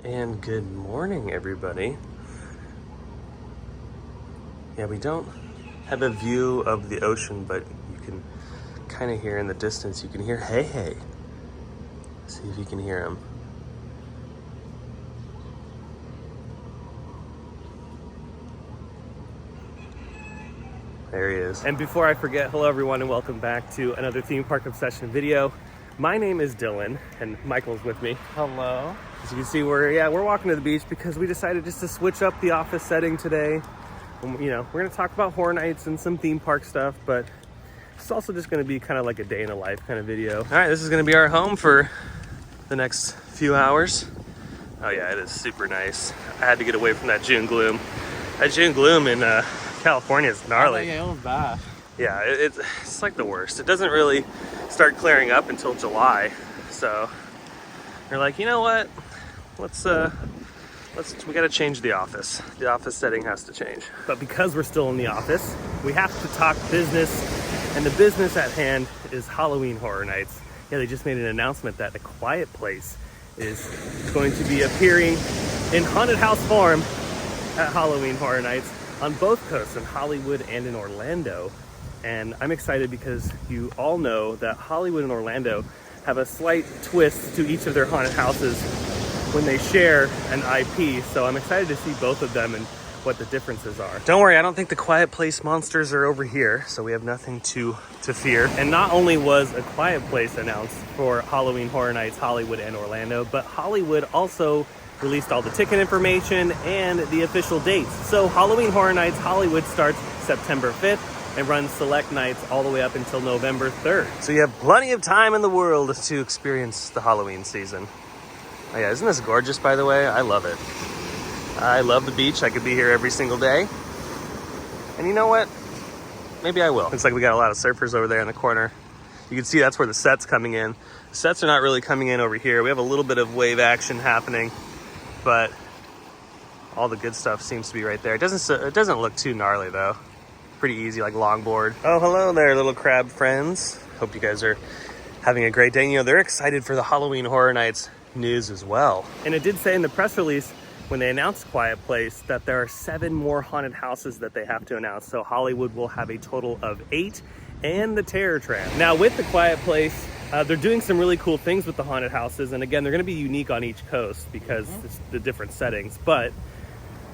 And good morning, everybody. Yeah, we don't have a view of the ocean, but you can kind of hear in the distance, you can hear hey hey. See if you can hear him. There he is. And before I forget, hello everyone and welcome back to another theme park obsession video. My name is Dylan and Michael's with me. Hello. As you can see, we're walking to the beach because we decided just to switch up the office setting today. You know, we're gonna talk about Horror Nights and some theme park stuff, but it's also just gonna be kind of like a day in the life kind of video. All right, this is gonna be our home for the next few hours. Oh yeah, it is super nice. I had to get away from that June gloom. That June gloom in California is gnarly. Yeah, it was bad. Yeah, it's like the worst. It doesn't really start clearing up until July. So we're like, you know what? We gotta change the office. The office setting has to change. But because we're still in the office, we have to talk business, and the business at hand is Halloween Horror Nights. Yeah, they just made an announcement that A Quiet Place is going to be appearing in haunted house form at Halloween Horror Nights on both coasts, in Hollywood and in Orlando. And I'm excited because you all know that Hollywood and Orlando have a slight twist to each of their haunted houses when they share an IP. So I'm excited to see both of them and what the differences are. Don't worry, I don't think the Quiet Place monsters are over here, so we have nothing to fear. And not only was A Quiet Place announced for Halloween Horror Nights Hollywood and Orlando, but Hollywood also released all the ticket information and the official dates. So Halloween Horror Nights Hollywood starts September 5th and runs select nights all the way up until November 3rd. So you have plenty of time in the world to experience the Halloween season. Oh yeah, isn't this gorgeous, by the way? I love it. I love the beach. I could be here every single day. And you know what? Maybe I will. Looks like we got a lot of surfers over there in the corner. You can see that's where the set's coming in. The sets are not really coming in over here. We have a little bit of wave action happening, but all the good stuff seems to be right there. It doesn't look too gnarly though. Pretty easy, like longboard. Oh, hello there, little crab friends. Hope you guys are having a great day. You know, they're excited for the Halloween Horror Nights news as well. And it did say in the press release when they announced Quiet Place that there are 7 more haunted houses that they have to announce. So Hollywood will have a total of 8 and the Terror Tram. Now with the Quiet Place, they're doing some really cool things with the haunted houses. And again, they're gonna be unique on each coast because it's the different settings, but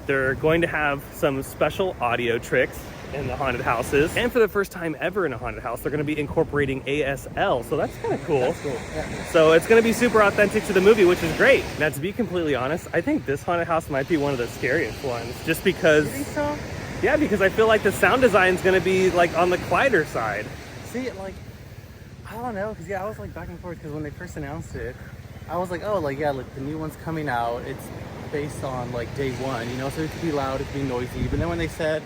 they're going to have some special audio tricks in the haunted houses. And for the first time ever in a haunted house, they're gonna be incorporating ASL. So that's kind of cool. That's cool. Yeah. So it's gonna be super authentic to the movie, which is great. Now, to be completely honest, I think this haunted house might be one of the scariest ones, just because. You think so? Yeah, because I feel like the sound design is gonna be like on the quieter side. See, like, I don't know, because I was like back and forth, because when they first announced it, I was like, oh, like, yeah, like the new one's coming out. It's based on like day one, you know, so it could be loud, it could be noisy. But then when they said,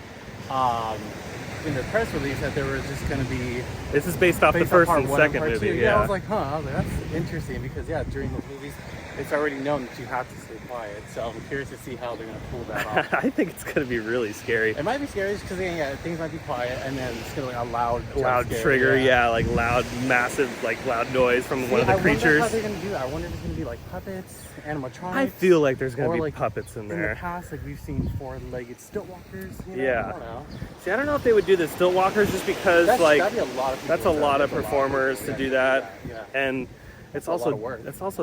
in the press release that there was just going to be... This is based off the first and second movie, yeah. I was like, huh, I was like, that's interesting, because yeah, during the movies, it's already known that you have to stay quiet. So I'm curious to see how they're going to pull that off. I think it's going to be really scary. It might be scary just because, yeah, things might be quiet, and then it's going to be a loud trigger, yeah, like loud, massive, like loud noise from one of the creatures. I wonder how they're going to do that. I wonder if it's going to be like puppets, animatronics. I feel like there's going to be like puppets in there. In the past, like we've seen 4-legged stilt walkers. You know? Yeah. I don't know. See, I don't know if they would do the stilt walkers just because that'd like be a lot of people. that's a lot of performers to do that, yeah. And it's also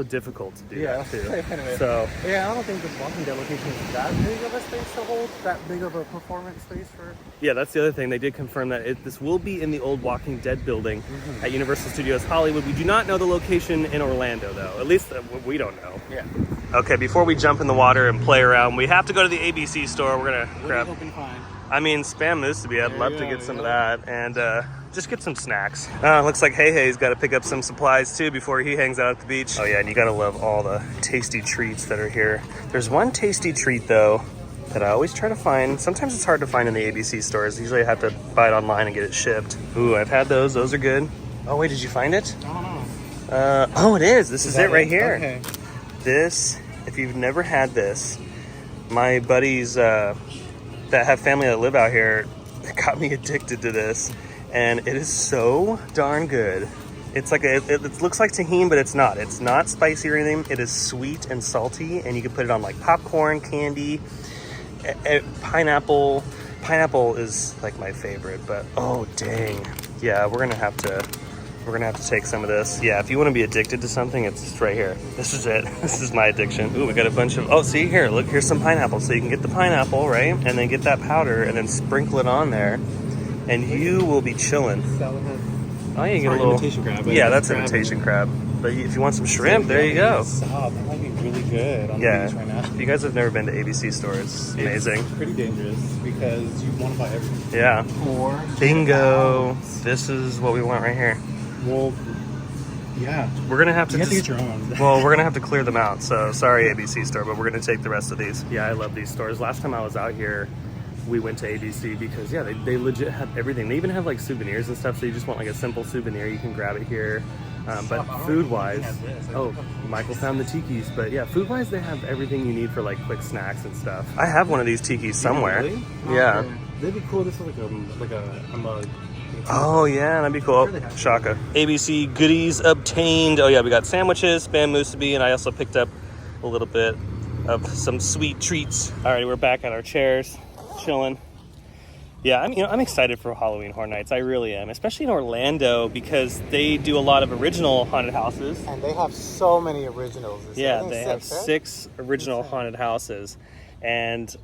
difficult to do that too. Anyway. So yeah, I don't think the Walking Dead location is that big of a space to hold, that big of a performance space for. Yeah, that's the other thing. They did confirm that this will be in the old Walking Dead building at Universal Studios Hollywood. We do not know the location in Orlando though. At least we don't know. Yeah. Okay, before we jump in the water and play around, we have to go to the ABC store. We're gonna grab. I mean, Spam Musubi. I'd love to get some of that and just get some snacks. Looks like Hey Hey's got to pick up some supplies too before he hangs out at the beach. Oh yeah, and you gotta love all the tasty treats that are here. There's one tasty treat though that I always try to find. Sometimes it's hard to find in the ABC stores. Usually I have to buy it online and get it shipped. Ooh, I've had those. Those are good. Oh wait, did you find it? Oh, it is. This is it right here. Okay. This, if you've never had this, my buddies that have family that live out here got me addicted to this, and it is so darn good. It's like it looks like tahini, but it's not. It's not spicy or anything. It is sweet and salty, and you can put it on like popcorn, candy, pineapple. Pineapple is like my favorite, but oh dang, yeah, we're gonna have to take some of this. Yeah, if you want to be addicted to something, it's right here. This is it. This is my addiction. Ooh, we got a bunch of, oh, see here, look, here's some pineapple. So you can get the pineapple, right? And then get that powder and then sprinkle it on there, and you will be chilling. Oh, you get a little imitation crab. Yeah, that's imitation crab. But if you want some shrimp, there you go. That might be really good on the beach right now. If you guys have never been to ABC store, it's amazing. It's pretty dangerous because you want to buy everything. Yeah. Bingo. This is what we want right here. Well, yeah. We're gonna have to. You have to get your own. Well, we're gonna have to clear them out. So sorry, ABC store, but we're gonna take the rest of these. Yeah, I love these stores. Last time I was out here, we went to ABC because they legit have everything. They even have like souvenirs and stuff. So you just want like a simple souvenir, you can grab it here. But food-wise, Michael found the tikis. But yeah, food-wise, they have everything you need for like quick snacks and stuff. I have one of these tikis somewhere. Really? Yeah. They'd be cool. This is like a mug. Oh yeah, that'd be cool. Shaka. ABC goodies obtained. Oh yeah, we got sandwiches, spam musubi, and I also picked up a little bit of some sweet treats. Alrighty, we're back at our chairs, chilling. Yeah, I'm excited for Halloween Horror Nights. I really am, especially in Orlando because they do a lot of original haunted houses. And they have so many originals. Yeah, they have 6 original haunted houses, and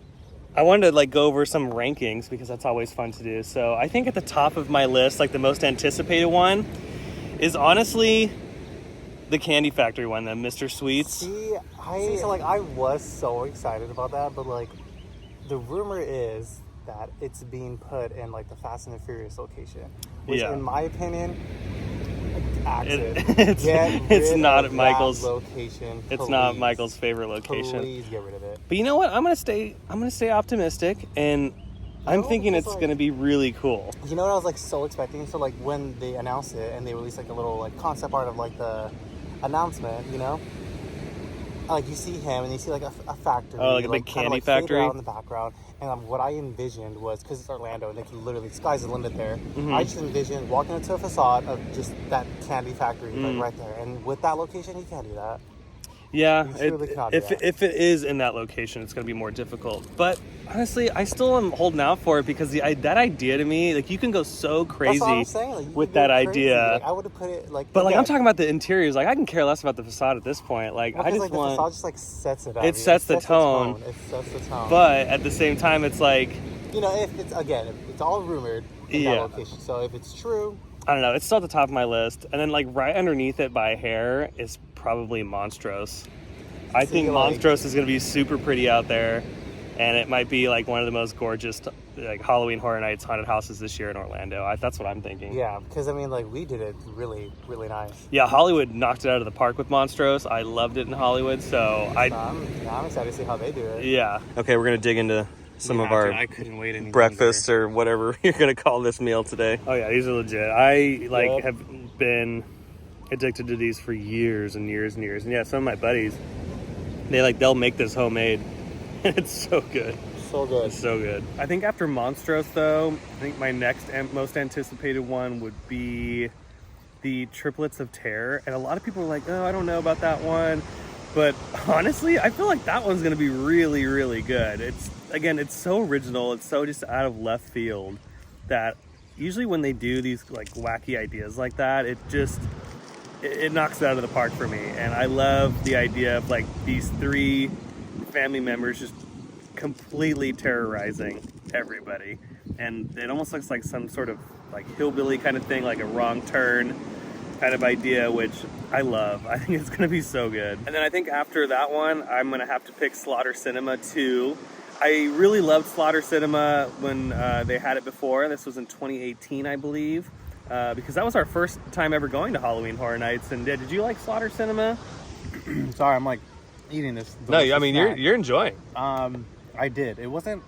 I wanted to like go over some rankings because that's always fun to do. So I think at the top of my list, like the most anticipated one, is honestly the Candy Factory one, the Mr. Sweets. So I was so excited about that, but like the rumor is that it's being put in like the Fast and the Furious location, which in my opinion, it's not Michael's location. It's not Michael's favorite location. Please get rid of it. But you know what? I'm gonna stay optimistic, and I'm thinking it's gonna be really cool. You know what I was like so expecting? So like when they announced it and they released like a little like concept art of like the announcement, you know. Like you see him and you see like a factory. Oh, like a big candy factory out in the background. And what I envisioned was, because it's Orlando and they can literally, sky's the limit there. Mm-hmm. I just envisioned walking into a facade of just that candy factory like right there. And with that location, you can't do that. Yeah, if it is in that location, it's going to be more difficult. But honestly, I still am holding out for it because that idea to me, like you can go so crazy with that idea. Like, I would have put it like. But like I'm talking about the interiors. Like I can care less about the facade at this point. Like I just want. The facade just like sets it up. It sets the tone. It sets the tone. But at the same time, it's like. You know, if it's all rumored in that location. So if it's true. I don't know. It's still at the top of my list. And then like right underneath it by hair is probably Monstrose. I think Monstrose is going to be super pretty out there. And it might be like one of the most gorgeous like Halloween Horror Nights haunted houses this year in Orlando. That's what I'm thinking. Yeah, because I mean like we did it really, really nice. Yeah, Hollywood knocked it out of the park with Monstrose. I loved it in Hollywood. So I'm excited to see how they do it. Yeah. Okay, we're going to dig into some of our breakfasts or whatever you're going to call this meal today. Oh yeah, these are legit. I have been addicted to these for years and years and years. And yeah, some of my buddies, they'll make this homemade. It's so good. So good. It's so good. I think after Monstrose though, I think my next and most anticipated one would be the Triplets of Terror. And a lot of people are like, oh, I don't know about that one. But honestly, I feel like that one's going to be really, really good. It's so original. It's so just out of left field that usually when they do these like wacky ideas like that, it knocks it out of the park for me. And I love the idea of like these 3 family members just completely terrorizing everybody. And it almost looks like some sort of like hillbilly kind of thing, like a wrong turn kind of idea, which I love. I think it's going to be so good. And then I think after that one, I'm going to have to pick Slaughter Cinema 2. I really loved Slaughter Cinema when they had it before. This was in 2018, I believe, because that was our first time ever going to Halloween Horror Nights. And did you like Slaughter Cinema? Sorry, I'm like eating this. No, I mean, you're enjoying. I did. It wasn't.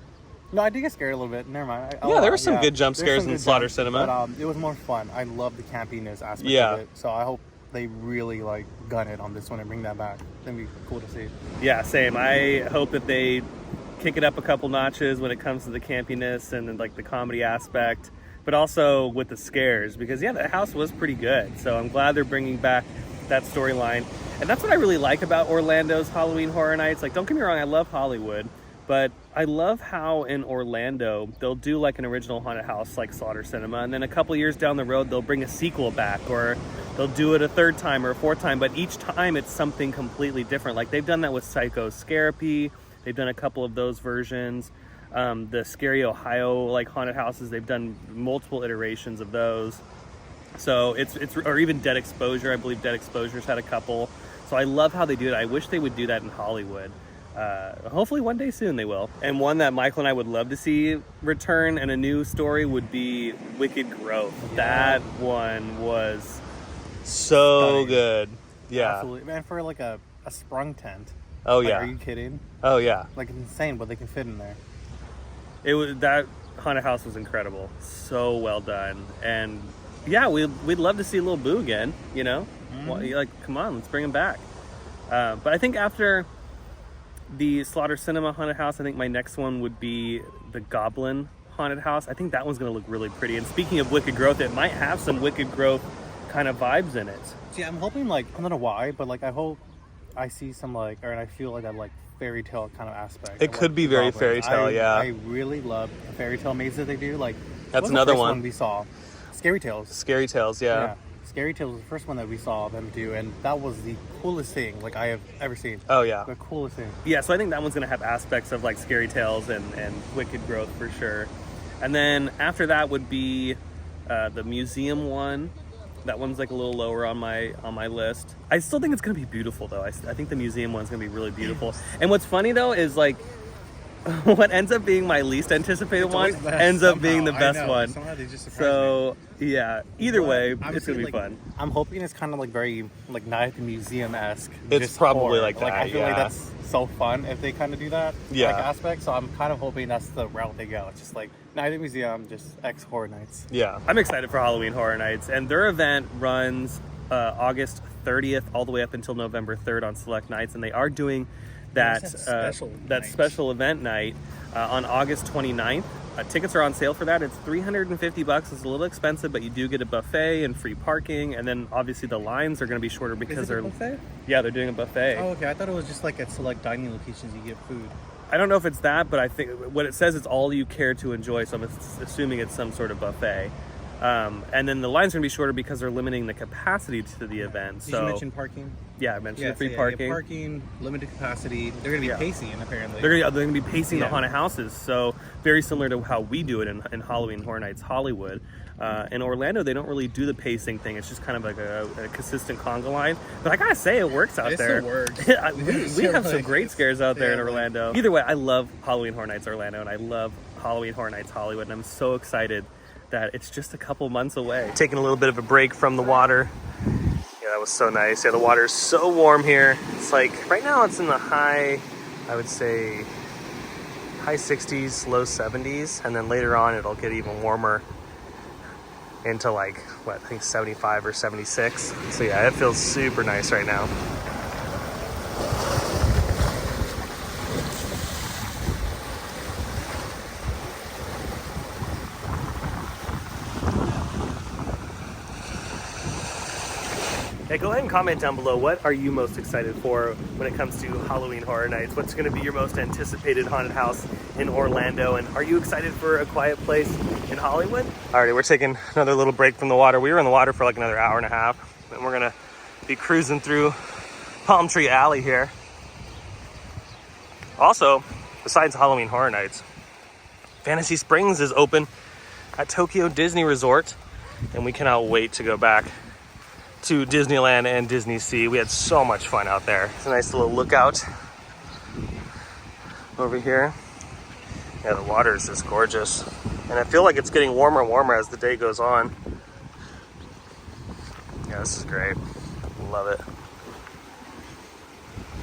No, I did get scared a little bit. Never mind. There were some good jump scares in Slaughter Cinema. But it was more fun. I love the campiness aspect of it. So I hope they really like gun it on this one and bring that back. That'd be cool to see. Yeah, same. I hope that they kick it up a couple notches when it comes to the campiness and like the comedy aspect. but also with the scares, because yeah, the house was pretty good. So I'm glad they're bringing back that storyline. And that's what I really like about Orlando's Halloween Horror Nights. Like, don't get me wrong, I love Hollywood, but I love how in Orlando they'll do like an original haunted house like Slaughter Cinema, and then a couple years down the road they'll bring a sequel back, or they'll do it a third time or a fourth time, but each time it's something completely different. Like they've done that with Psycho Scarapy. They've done a couple of those versions. The Scary Ohio like haunted houses, they've done multiple iterations of those. So it's or even Dead Exposure. I believe Dead Exposure's had a couple. So I love how they do it. I wish they would do that in Hollywood. Hopefully one day soon they will. And one that Michael and I would love to see return and a new story would be Wicked Growth. Yeah. That one was so stunning. Good. Yeah. Absolutely. Man, for like a sprung tent. Oh like, yeah. Are you kidding? Oh yeah. Like insane what they can fit in there. It was, that haunted house was incredible. So well done. And yeah, we'd love to see Lil Boo again, you know? Well, like, come on, let's bring him back. But I think after the Slaughter Cinema haunted house, I think my next one would be the Goblin haunted house. I think that one's going to look really pretty. And speaking of Wicked Growth, it might have some Wicked Growth kind of vibes in it. See, I'm hoping, like, I don't know why, but like I hope I see some like, or I feel like that like fairy tale kind of aspect. It could be very fairy tale, yeah. I really love the fairy tale mazes that they do. Like, that's another one we saw. Scary Tales. Scary Tales, yeah. Scary Tales was the first one that we saw them do, and that was the coolest thing like I have ever seen. Oh yeah, the coolest thing. Yeah, so I think that one's gonna have aspects of like Scary Tales and Wicked Growth for sure. And then after that would be the museum one. That one's like a little lower on my list. I still think it's gonna be beautiful though. I think the museum one's gonna be really beautiful. And what's funny though is like what ends up being my least anticipated one ends up being the best one. Somehow they just so yeah, either way, it's gonna be like, fun. I'm hoping it's kind of like very like Night at the Museum-esque. It's probably like that. I feel like that's so fun if they kind of do that like aspect. So I'm kind of hoping that's the route they go. It's just like Night at the Museum, just X Horror Nights. Yeah, I'm excited for Halloween Horror Nights, and their event runs August 30th all the way up until November 3rd on select nights, and they are doing that special event night on August 29th. Tickets are on sale for that. It's $350. It's a little expensive, but you do get a buffet and free parking, and then obviously the lines are going to be shorter because they're buffet? Yeah, they're doing a buffet. Oh, okay. I thought it was just like at select dining locations you get food. I don't know if it's that, but I think what it says is all you care to enjoy, so I'm assuming it's some sort of buffet. And then the lines are going to be shorter because they're limiting the capacity to the event. Did you mention parking? Yeah, I mentioned the free parking. Parking, limited capacity. They're going to be pacing, apparently. They're going to be pacing the haunted houses. So very similar to how we do it in Halloween Horror Nights Hollywood. In Orlando, they don't really do the pacing thing. It's just kind of like a consistent conga line. But I gotta say, it works out there. It still works. we have some great scares out there in Orlando. Either way, I love Halloween Horror Nights Orlando, and I love Halloween Horror Nights Hollywood, and I'm so excited that it's just a couple months away. Taking a little bit of a break from the water. Yeah, that was so nice. Yeah, the water is so warm here. It's like, right now it's in the high, I would say, high 60s, low 70s, and then later on it'll get even warmer into like, what, I think 75 or 76. So yeah, it feels super nice right now. Hey, go ahead and comment down below. What are you most excited for when it comes to Halloween Horror Nights? What's going to be your most anticipated haunted house in Orlando? And are you excited for A Quiet Place in Hollywood? Alrighty, we're taking another little break from the water. We were in the water for like another hour and a half. And we're going to be cruising through Palm Tree Alley here. Also, besides Halloween Horror Nights, Fantasy Springs is open at Tokyo Disney Resort. And we cannot wait to go back to Disneyland and Disney Sea. We had so much fun out there. It's a nice little lookout over here. Yeah, the water is just gorgeous. And I feel like it's getting warmer and warmer as the day goes on. Yeah, this is great. Love it.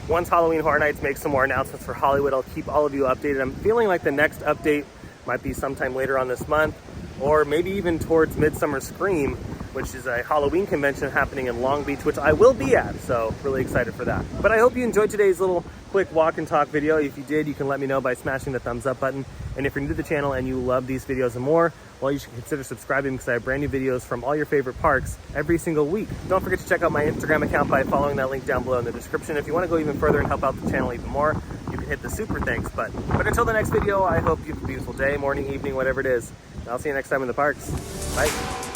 Once Halloween Horror Nights makes some more announcements for Hollywood, I'll keep all of you updated. I'm feeling like the next update might be sometime later on this month, or maybe even towards Midsummer Scream, which is a Halloween convention happening in Long Beach, which I will be at, so really excited for that. But I hope you enjoyed today's little quick walk and talk video. If you did, you can let me know by smashing the thumbs up button. And if you're new to the channel and you love these videos and more, well, you should consider subscribing because I have brand new videos from all your favorite parks every single week. Don't forget to check out my Instagram account by following that link down below in the description. If you want to go even further and help out the channel even more, you can hit the super thanks button. But until the next video, I hope you have a beautiful day, morning, evening, whatever it is. I'll see you next time in the parks. Bye.